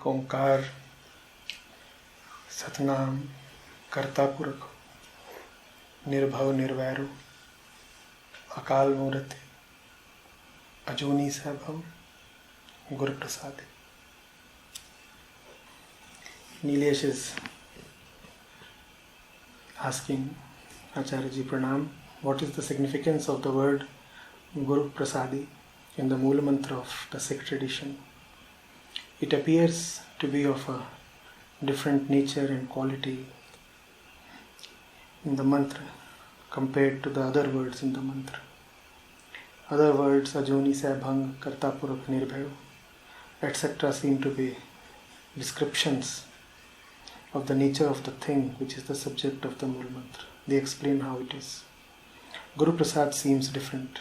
एक ओंकार सतनाम करता पुरख निर्भव निर्वैरो अकाल मूर्ति अजूनी सैभम Guru Prasad. Nilesh is asking Acharya Ji Pranam, what is the significance of the word Guru Prasadi in the Mool Mantra of the Sikh tradition? It appears to be of a different nature and quality in the mantra compared to the other words in the mantra. Other words, Ajoni Saibhang, Karta Purak Nirbhayo, etc. seem to be descriptions of the nature of the thing which is the subject of the Mool Mantra. They explain how it is. Guru Prasad seems different.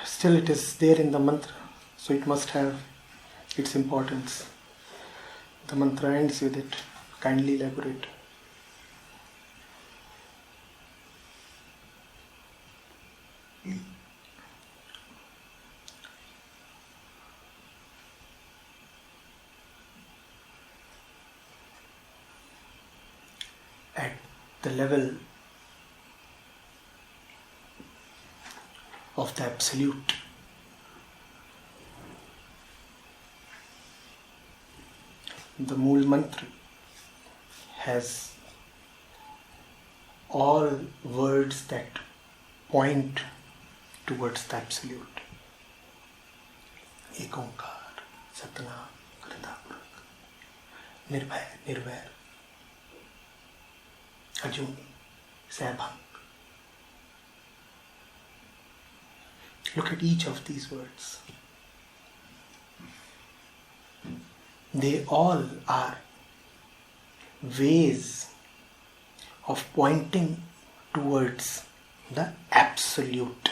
Still it is there in the mantra, so it must have its importance. The mantra ends with it. Kindly elaborate. At the level of the Absolute, the Mool Mantra has all words that point towards the Absolute. Ek Onkar, Satnam, Karta Purak, Nirbhay, Nirvair, Ajuni, Saibhang. Look at each of these words. They all are ways of pointing towards the Absolute.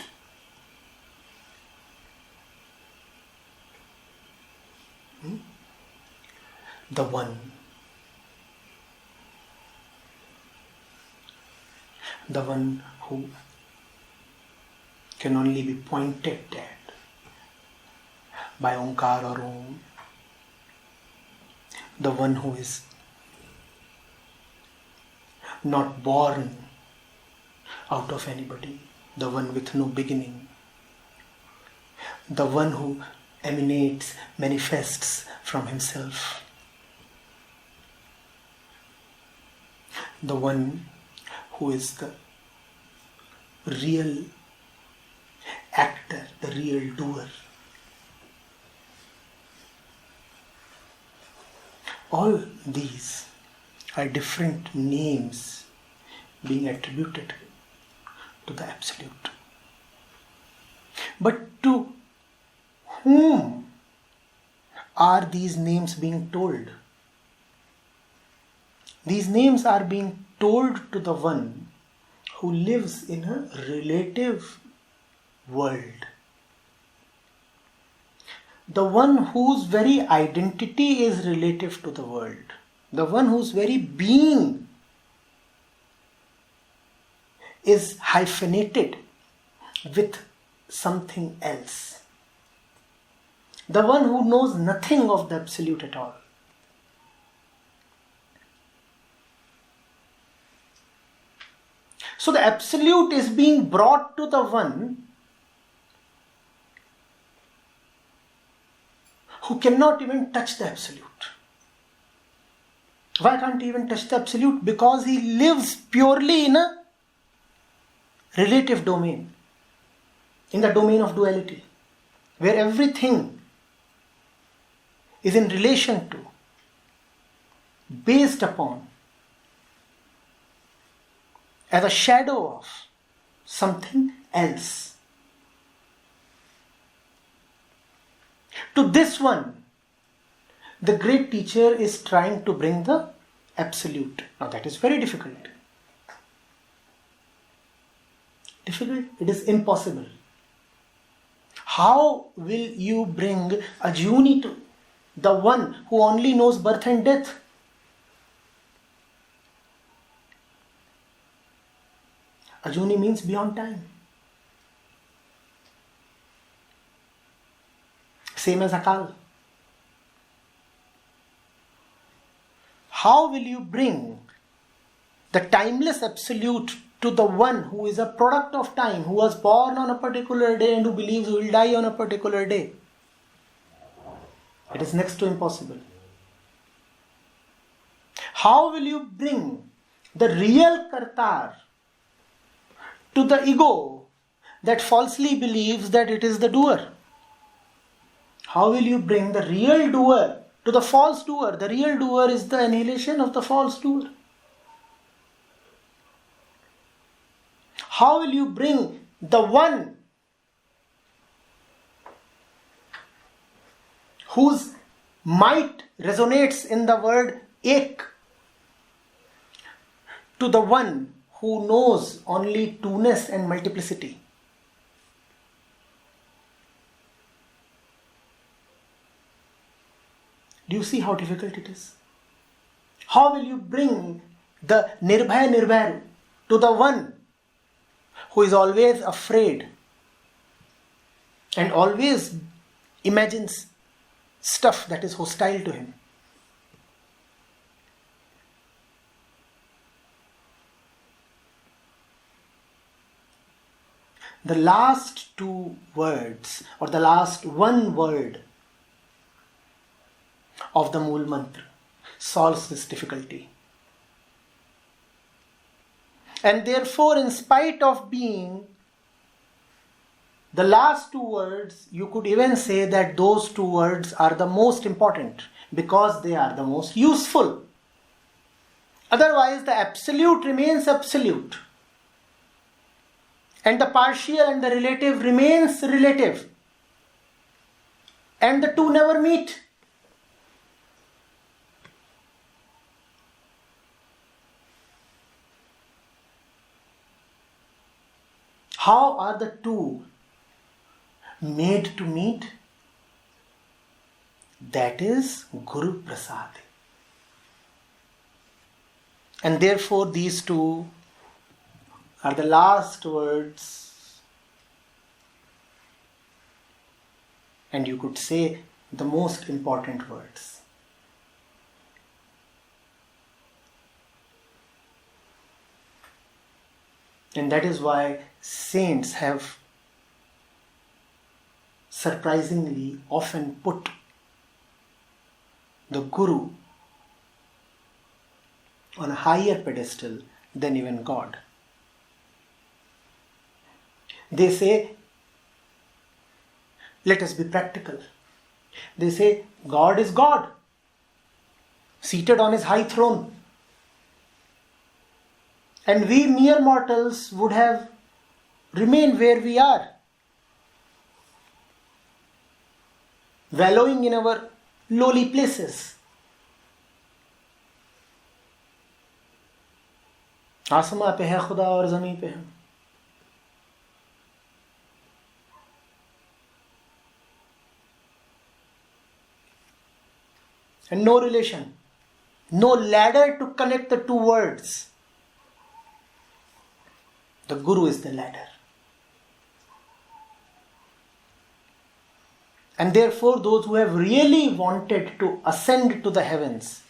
The One. The one who can only be pointed at by Onkar or Om. The one who is not born out of anybody. The one with no beginning. The one who emanates, manifests from himself. The one who is the real actor, the real doer. All these are different names being attributed to the Absolute. But to whom are these names being told? These names are being told to the one who lives in a relative world. The one whose very identity is relative to the world. The one whose very being is hyphenated with something else. The one who knows nothing of the Absolute at all. So the Absolute is being brought to the one who cannot even touch the Absolute. Why can't he even touch the Absolute? Because he lives purely in a relative domain, in the domain of duality, where everything is in relation to, based upon, as a shadow of something else. To this one, the great teacher is trying to bring the Absolute. Now that is very difficult. Difficult? It is impossible. How will you bring a Juni to the one who only knows birth and death? Ajuni means beyond time. same as Akal. How will you bring the timeless absolute to the one who is a product of time, who was born on a particular day and who believes he will die on a particular day? It is next to impossible. How will you bring the real Kartar to the ego that falsely believes that it is the doer? How will you bring the real doer to the false doer? The real doer is the annihilation of the false doer. How will you bring the one whose might resonates in the word ek to the one who knows only two-ness and multiplicity? Do you see how difficult it is? How will you bring the Nirbhaya Nirbhaya to the one who is always afraid and always imagines stuff that is hostile to him? The last two words, or the last one word of the Mool Mantra solves this difficulty. And therefore, in spite of being the last two words, you could even say that those two words are the most important because they are the most useful. Otherwise, the absolute remains absolute. And the partial and the relative remains relative. And the two never meet. How are the two made to meet? That is Guru Prasad. And therefore these two are the last words, and you could say the most important words. And that is why saints have surprisingly often put the Guru on a higher pedestal than even God. They say, let us be practical. They say, God is God, seated on his high throne. And we mere mortals would have remained where we are, wallowing in our lowly places. आसमां पे है खुदा और ज़मीन पे हम. And no relation, no ladder to connect the two words. The Guru is the ladder. And therefore those who have really wanted to ascend to the heavens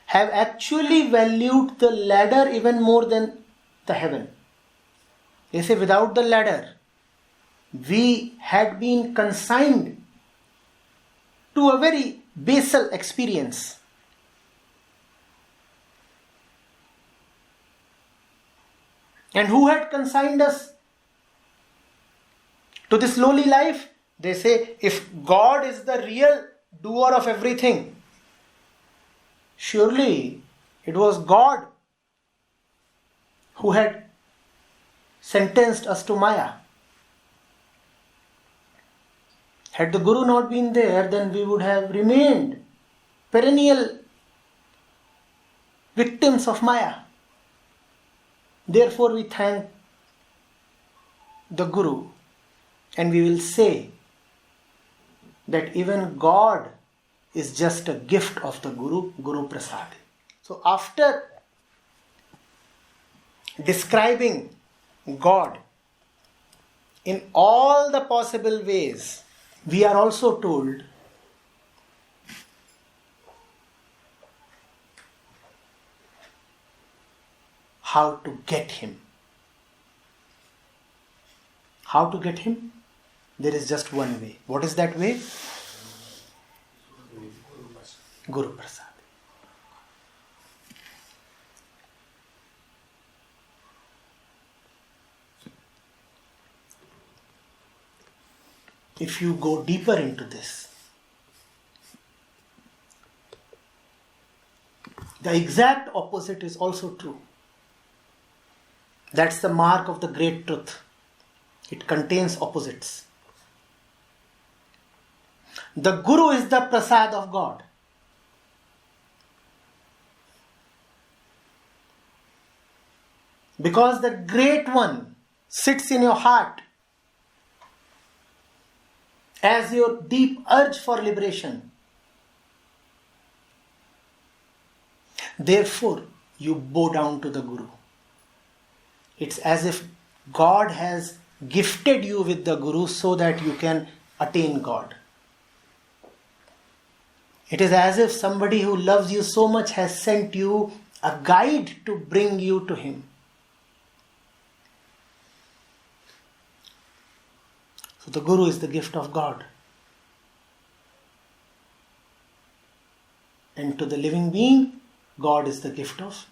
have actually valued the ladder even more than the heaven. They say without the ladder, we had been consigned to a very basal experience. And who had consigned us to this lowly life? They say, if God is the real doer of everything, surely it was God who had sentenced us to Maya. Had the Guru not been there, then we would have remained perennial victims of Maya. Therefore we thank the Guru, and we will say that even God is just a gift of the Guru, Guru Prasad. So after describing God in all the possible ways, we are also told how to get him. How to get him? There is just one way. What is that way? Guru Prasad. If you go deeper into this, the exact opposite is also true. That's the mark of the great truth. It contains opposites. The Guru is the Prasad of God. Because the Great One sits in your heart as your deep urge for liberation. Therefore, you bow down to the Guru. It's as if God has gifted you with the Guru so that you can attain God. It is as if somebody who loves you so much has sent you a guide to bring you to Him. So the Guru is the gift of God. And to the living being, God is the gift of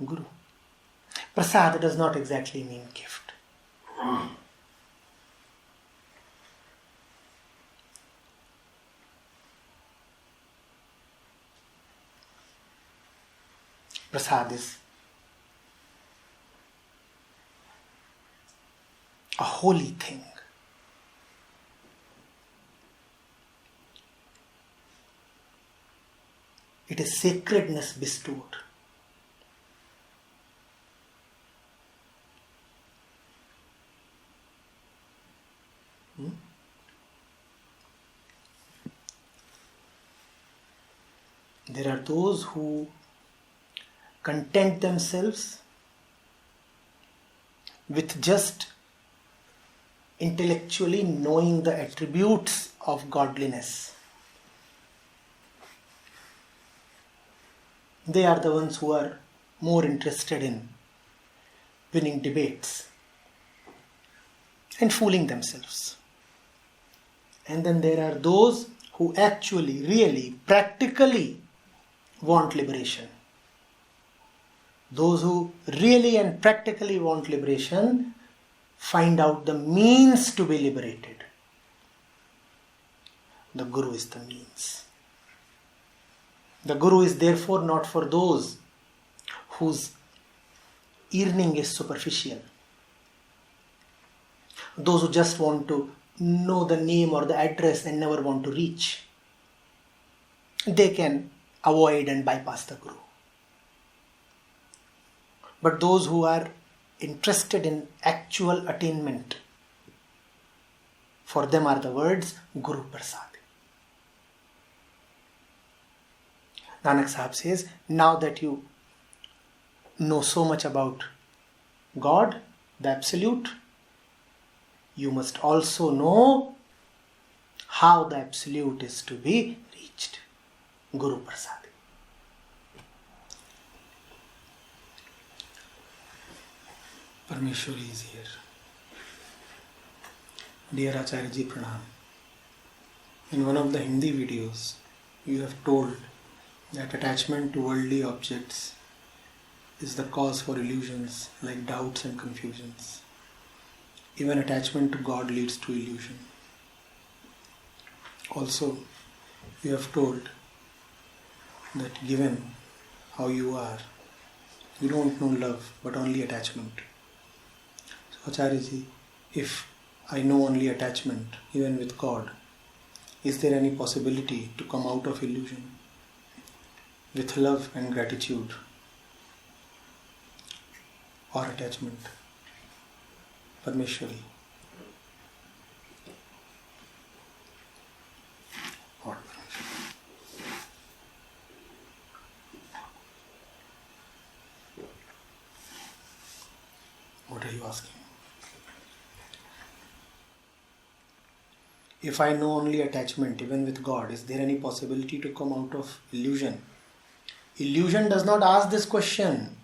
Guru. Prasad does not exactly mean gift. Prasad is a holy thing. It is sacredness bestowed. There are those who content themselves with just intellectually knowing the attributes of godliness. They are the ones who are more interested in winning debates and fooling themselves. And then there are those who actually, really, practically want liberation. Those who really and practically want liberation find out the means to be liberated. The Guru is the means. The Guru is therefore not for those whose yearning is superficial. Those who just want to know the name or the address and never want to reach. They can avoid and bypass the Guru. But those who are interested in actual attainment, for them are the words Guru Prasad. Nanak Sahib says, now that you know so much about God, the Absolute, you must also know how the Absolute is to be reached. Guru Prasad. Parmeshwari is here. Dear Acharya Ji Pranam. In one of the Hindi videos, you have told that attachment to worldly objects is the cause for illusions like doubts and confusions. Even attachment to God leads to illusion. Also, you have told that given how you are, you don't know love but only attachment. So Acharya Ji, if I know only attachment, even with God, is there any possibility to come out of illusion with love and gratitude or attachment? Parmeshwari. What? What are you asking? If I know only attachment, even with God, is there any possibility to come out of illusion? Illusion does not ask this question.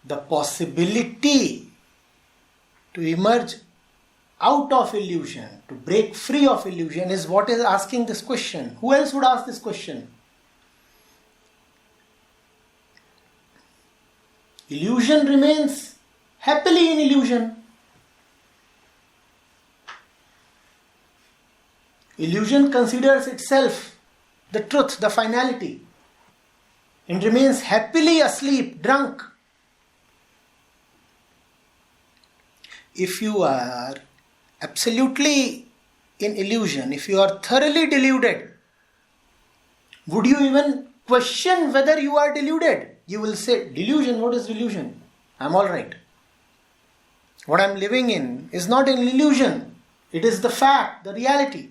The possibility to emerge out of illusion, to break free of illusion, is what is asking this question. Who else would ask this question? Illusion remains happily in illusion. Illusion considers itself the truth, the finality, and remains happily asleep, drunk. If you are absolutely in illusion, if you are thoroughly deluded, would you even question whether you are deluded? You will say, delusion, what is delusion? I'm alright. What I'm living in is not an illusion. It is the fact, the reality.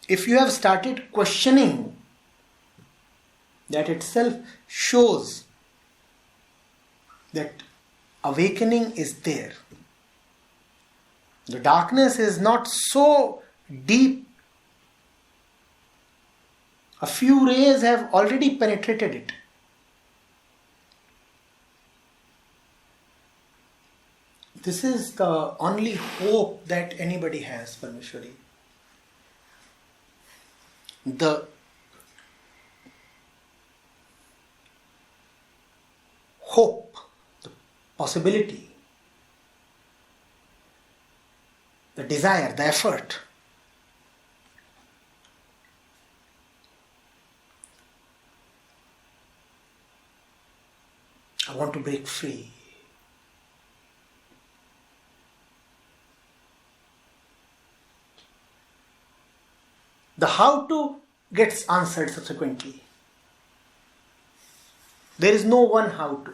If you have started questioning, that itself shows that awakening is there. The darkness is not so deep. A few rays have already penetrated it. This is the only hope that anybody has, Parmeshwari. The hope, the possibility, the desire, the effort. I want to break free. The how to gets answered subsequently. There is no one how to.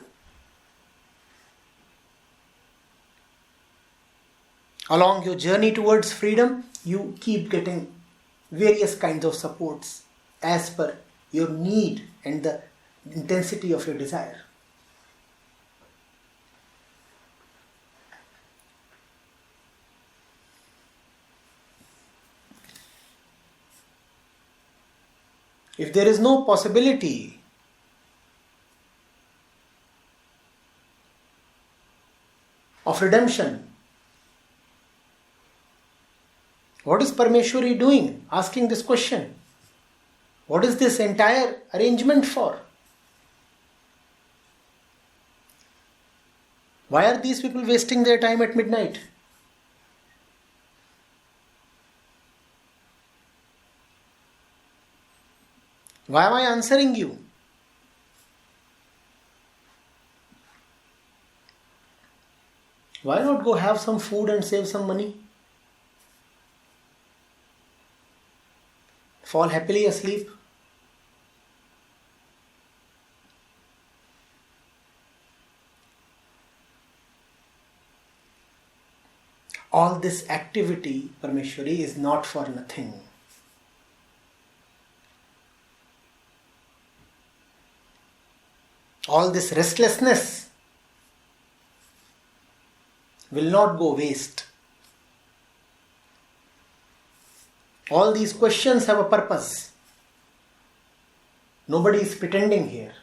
Along your journey towards freedom, you keep getting various kinds of supports as per your need and the intensity of your desire. If there is no possibility of redemption, what is Parmeshwari doing? Asking this question. What is this entire arrangement for? Why are these people wasting their time at midnight? Why am I answering you? Why not go have some food and save some money? Fall happily asleep? All this activity, Parmeshwari, is not for nothing. All this restlessness will not go waste. All these questions have a purpose. Nobody is pretending here.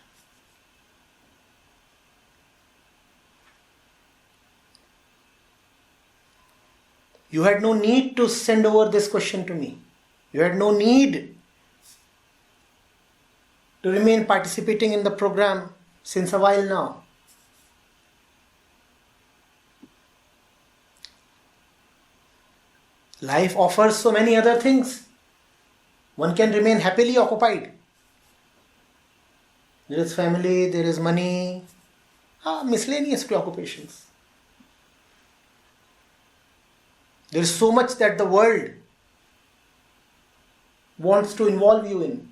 You had no need to send over this question to me. You had no need to remain participating in the program since a while now. Life offers so many other things. One can remain happily occupied. There is family, there is money, miscellaneous preoccupations. There is so much that the world wants to involve you in.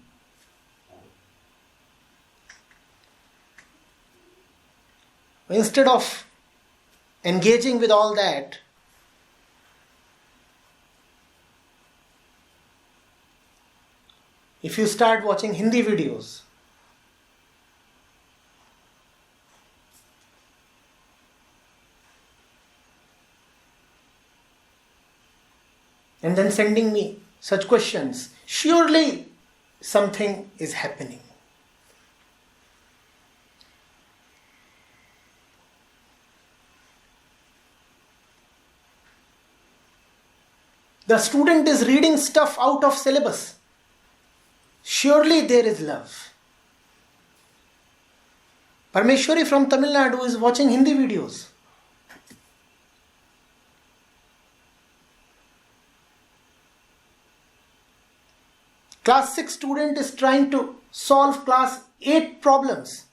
Instead of engaging with all that, if you start watching Hindi videos, and then sending me such questions, surely something is happening. The student is reading stuff out of syllabus. Surely there is love. Parmeshwari from Tamil Nadu is watching Hindi videos. Class 6 student is trying to solve class 8 problems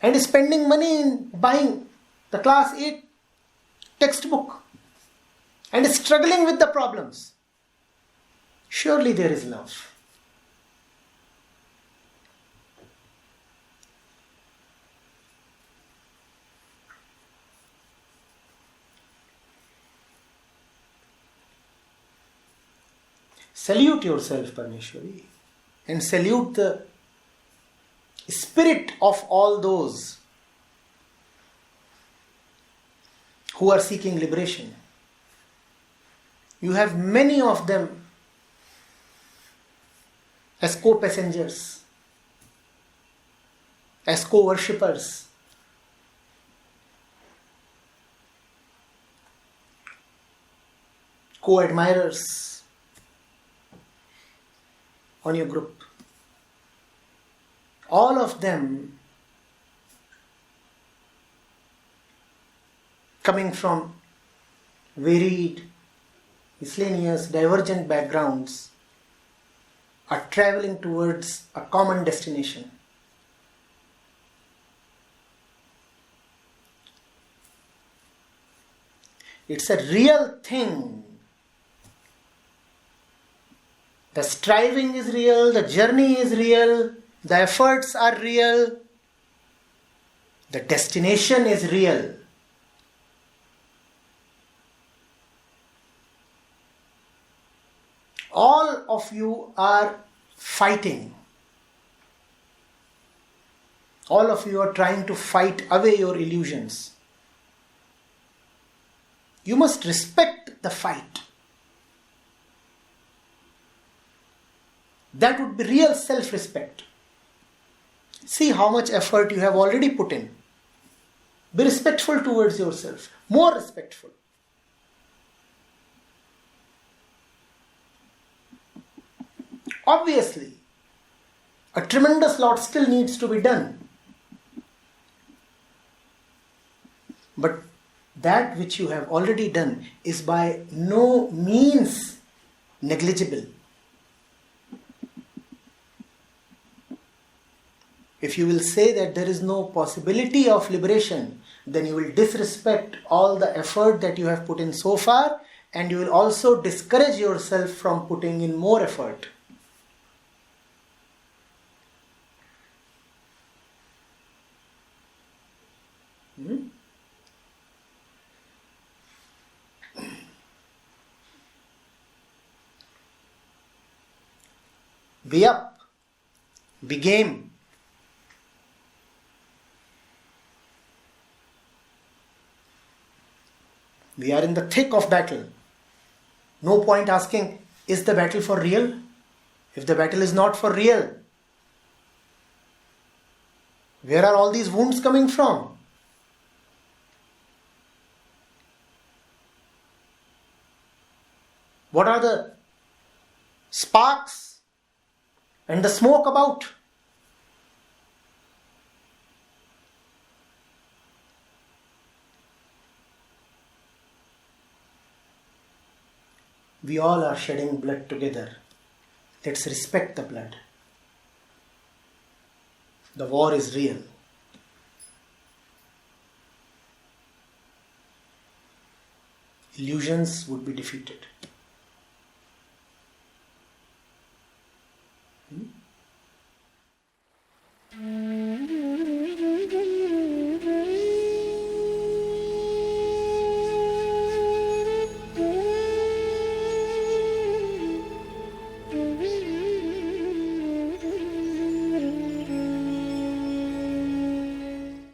and is spending money in buying the class 8 textbook and is struggling with the problems. Surely there is love. Salute yourself, Parmeshwari, and salute the spirit of all those who are seeking liberation. You have many of them as co-passengers, as co-worshippers. Co-admirers on your group. All of them coming from varied, miscellaneous, divergent backgrounds are traveling towards a common destination. It's a real thing. The striving is real, the journey is real, the efforts are real, the destination is real. All of you are fighting. All of you are trying to fight away your illusions. You must respect the fight. That would be real self-respect. See how much effort you have already put in. Be respectful towards yourself. More respectful. Obviously, a tremendous lot still needs to be done. But that which you have already done is by no means negligible. If you will say that there is no possibility of liberation, then you will disrespect all the effort that you have put in so far, and you will also discourage yourself from putting in more effort. Be up, be game. We are in the thick of battle. No point asking, is the battle for real? If the battle is not for real, where are all these wounds coming from? What are the sparks and the smoke about? We all are shedding blood together. Let's respect the blood. The war is real. Illusions would be defeated.